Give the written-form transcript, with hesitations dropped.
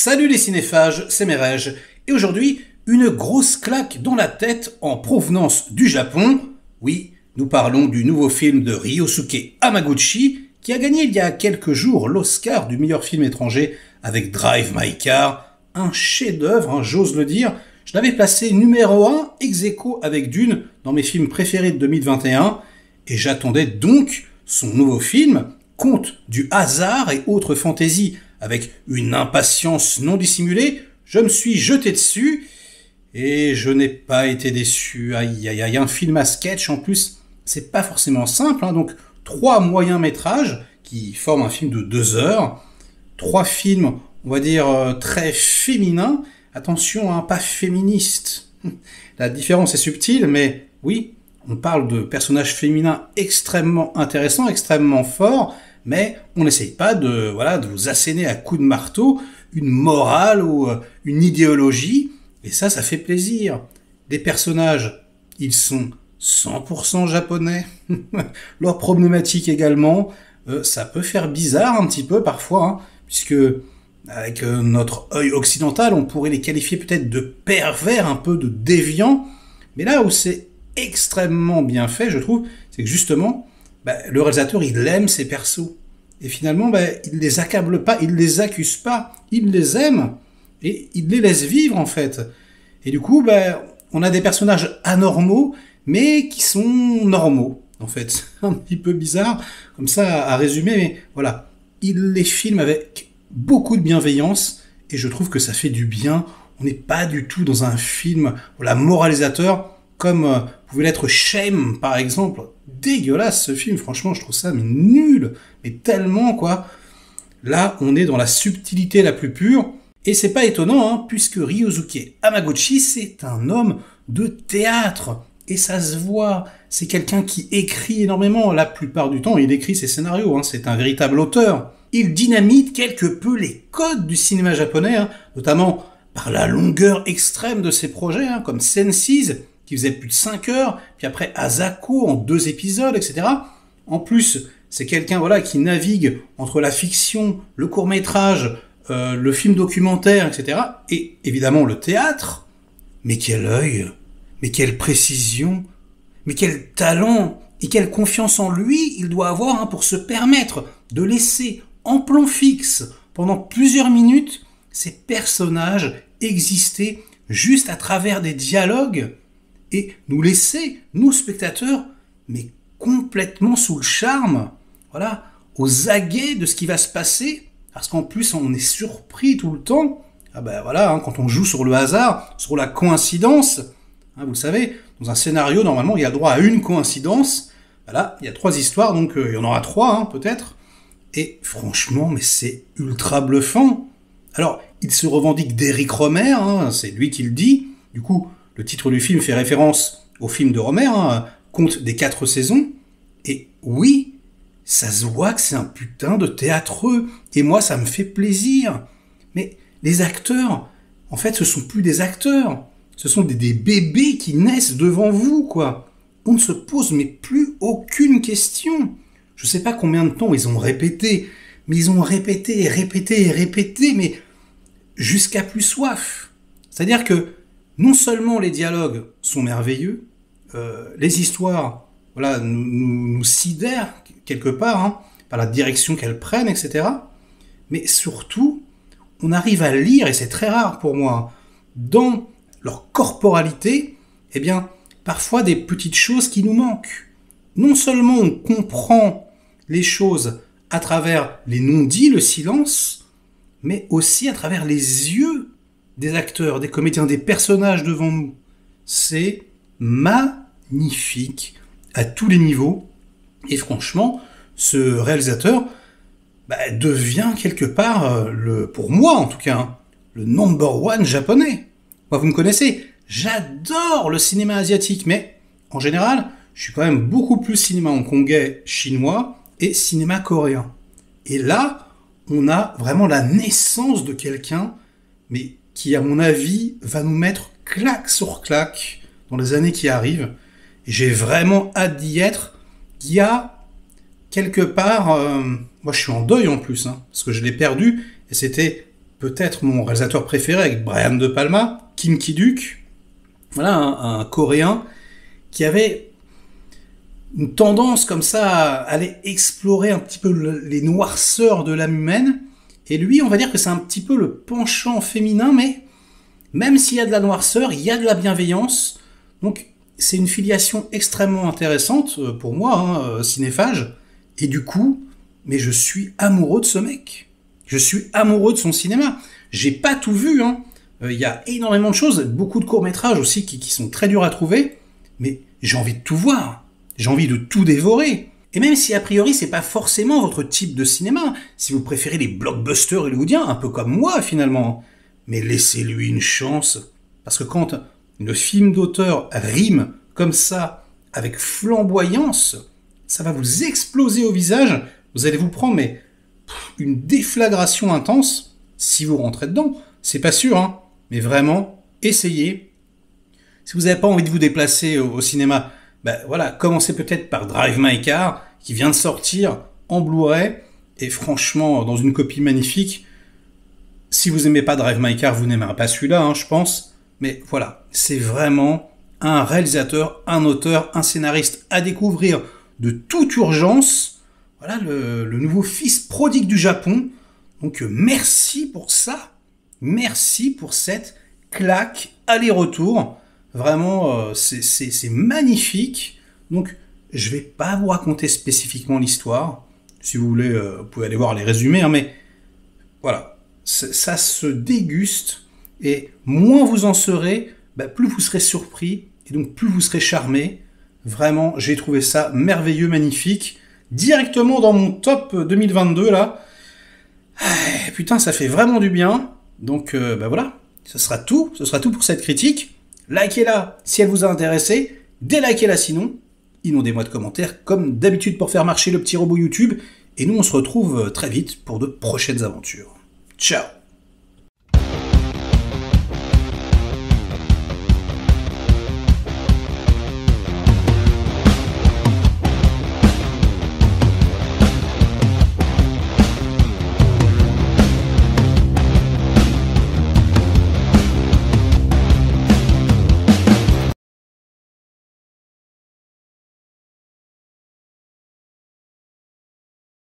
Salut les cinéphages, c'est Merege, et aujourd'hui, une grosse claque dans la tête en provenance du Japon. Oui, nous parlons du nouveau film de Ryosuke Hamaguchi, qui a gagné il y a quelques jours l'Oscar du meilleur film étranger avec Drive My Car, un chef-d'œuvre, j'ose le dire. Je l'avais placé numéro 1 ex-aequo avec Dune dans mes films préférés de 2021, et j'attendais donc son nouveau film, Conte du hasard et autres fantaisies, avec une impatience non dissimulée. Je me suis jeté dessus, et je n'ai pas été déçu. Aïe aïe aïe, un film à sketch en plus, c'est pas forcément simple, donc 3 moyens métrages qui forment un film de 2 heures, 3 films, on va dire, très féminins. Attention, pas féministe. La différence est subtile, mais oui, on parle de personnages féminins extrêmement intéressants, extrêmement forts, mais on n'essaye pas de vous asséner à coups de marteau une morale ou une idéologie, et ça fait plaisir. Les personnages, ils sont 100% japonais. Leurs problématiques également, ça peut faire bizarre un petit peu parfois, puisque avec notre œil occidental, on pourrait les qualifier peut-être de pervers, un peu de déviants, mais là où c'est extrêmement bien fait, je trouve, c'est que justement, le réalisateur, il aime ses persos. Et finalement, il les accable pas, il les accuse pas, il les aime, et il les laisse vivre, en fait. Et du coup, on a des personnages anormaux, mais qui sont normaux, en fait. Un petit peu bizarre, comme ça, à résumer, mais voilà. Il les filme avec beaucoup de bienveillance, et je trouve que ça fait du bien. On n'est pas du tout dans un film, moralisateur, comme pouvait l'être Shame, par exemple. Dégueulasse, ce film, franchement, je trouve ça mais nul, mais tellement, quoi. Là, on est dans la subtilité la plus pure, et c'est pas étonnant, puisque Ryosuke Hamaguchi, c'est un homme de théâtre, et ça se voit. C'est quelqu'un qui écrit énormément, la plupart du temps, il écrit ses scénarios, c'est un véritable auteur. Il dynamite quelque peu les codes du cinéma japonais, notamment par la longueur extrême de ses projets, comme Senses, qui faisait plus de 5 heures, puis après Asako en 2 épisodes, etc. En plus, c'est quelqu'un qui navigue entre la fiction, le court-métrage, le film documentaire, etc. et évidemment le théâtre. Mais quel œil, mais quelle précision, mais quel talent et quelle confiance en lui il doit avoir pour se permettre de laisser en plan fixe pendant plusieurs minutes ces personnages exister juste à travers des dialogues et nous laisser, nous spectateurs, mais complètement sous le charme, aux aguets de ce qui va se passer, parce qu'en plus on est surpris tout le temps. Quand on joue sur le hasard, sur la coïncidence, vous le savez, dans un scénario, normalement, il y a le droit à une coïncidence. Là, il y a 3 histoires, donc il y en aura 3, peut-être. Et franchement, mais c'est ultra bluffant. Alors, il se revendique d'Éric Rohmer, c'est lui qui le dit. Du coup, le titre du film fait référence au film de Rohmer, Conte des 4 saisons. Et oui, ça se voit que c'est un putain de théâtreux. Et moi, ça me fait plaisir. Mais les acteurs, en fait, ce sont plus des acteurs. Ce sont des bébés qui naissent devant vous, quoi. On ne se pose mais plus aucune question. Je sais pas combien de temps ils ont répété, mais ils ont répété et répété et répété, mais jusqu'à plus soif. C'est-à-dire que non seulement les dialogues sont merveilleux, les histoires, nous sidèrent quelque part, par la direction qu'elles prennent, etc. Mais surtout, on arrive à lire, et c'est très rare pour moi, dans leur corporalité, parfois des petites choses qui nous manquent. Non seulement on comprend les choses à travers les non-dits, le silence, mais aussi à travers les yeux des acteurs, des comédiens, des personnages devant nous. C'est magnifique à tous les niveaux. Et franchement, ce réalisateur devient quelque part, pour moi en tout cas, le number 1 japonais. Moi, vous me connaissez, j'adore le cinéma asiatique, mais en général, je suis quand même beaucoup plus cinéma hongkongais, chinois et cinéma coréen. Et là, on a vraiment la naissance de quelqu'un, mais qui, à mon avis, va nous mettre claque sur claque dans les années qui arrivent. Et j'ai vraiment hâte d'y être. Il y a quelque part... moi, je suis en deuil en plus, parce que je l'ai perdu, et c'était peut-être mon réalisateur préféré avec Brian De Palma, Kim Ki-duk. Voilà, un Coréen qui avait une tendance comme ça à aller explorer un petit peu les noirceurs de l'âme humaine. Et lui, on va dire que c'est un petit peu le penchant féminin, mais même s'il y a de la noirceur, il y a de la bienveillance. Donc c'est une filiation extrêmement intéressante pour moi, cinéphage. Et du coup, mais je suis amoureux de ce mec. Je suis amoureux de son cinéma. J'ai pas tout vu, hein. Il y a énormément de choses, beaucoup de courts-métrages aussi qui sont très durs à trouver, mais j'ai envie de tout voir. J'ai envie de tout dévorer. Et même si a priori c'est pas forcément votre type de cinéma, si vous préférez les blockbusters hollywoodiens, un peu comme moi finalement, mais laissez-lui une chance. Parce que quand le film d'auteur rime comme ça, avec flamboyance, ça va vous exploser au visage, vous allez vous prendre une déflagration intense si vous rentrez dedans. C'est pas sûr, hein, mais vraiment, essayez. Si vous n'avez pas envie de vous déplacer au cinéma, voilà, commencez peut-être par Drive My Car, qui vient de sortir en Blu-ray, et franchement, dans une copie magnifique. Si vous aimez pas Drive My Car, vous n'aimerez pas celui-là, hein, je pense. Mais voilà, c'est vraiment un réalisateur, un auteur, un scénariste à découvrir de toute urgence. Voilà, le nouveau fils prodigue du Japon. Donc merci pour ça. Merci pour cette claque aller-retour. Vraiment, c'est magnifique. Donc, je vais pas vous raconter spécifiquement l'histoire. Si vous voulez, vous pouvez aller voir les résumés. Hein, mais voilà, ça se déguste. Et moins vous en serez, plus vous serez surpris. Et donc, plus vous serez charmé. Vraiment, j'ai trouvé ça merveilleux, magnifique. Directement dans mon top 2022, là. Putain, ça fait vraiment du bien. Donc, voilà. Ce sera tout pour cette critique. Likez-la si elle vous a intéressé, délikez-la sinon, inondez-moi de commentaires comme d'habitude pour faire marcher le petit robot YouTube, et nous on se retrouve très vite pour de prochaines aventures. Ciao!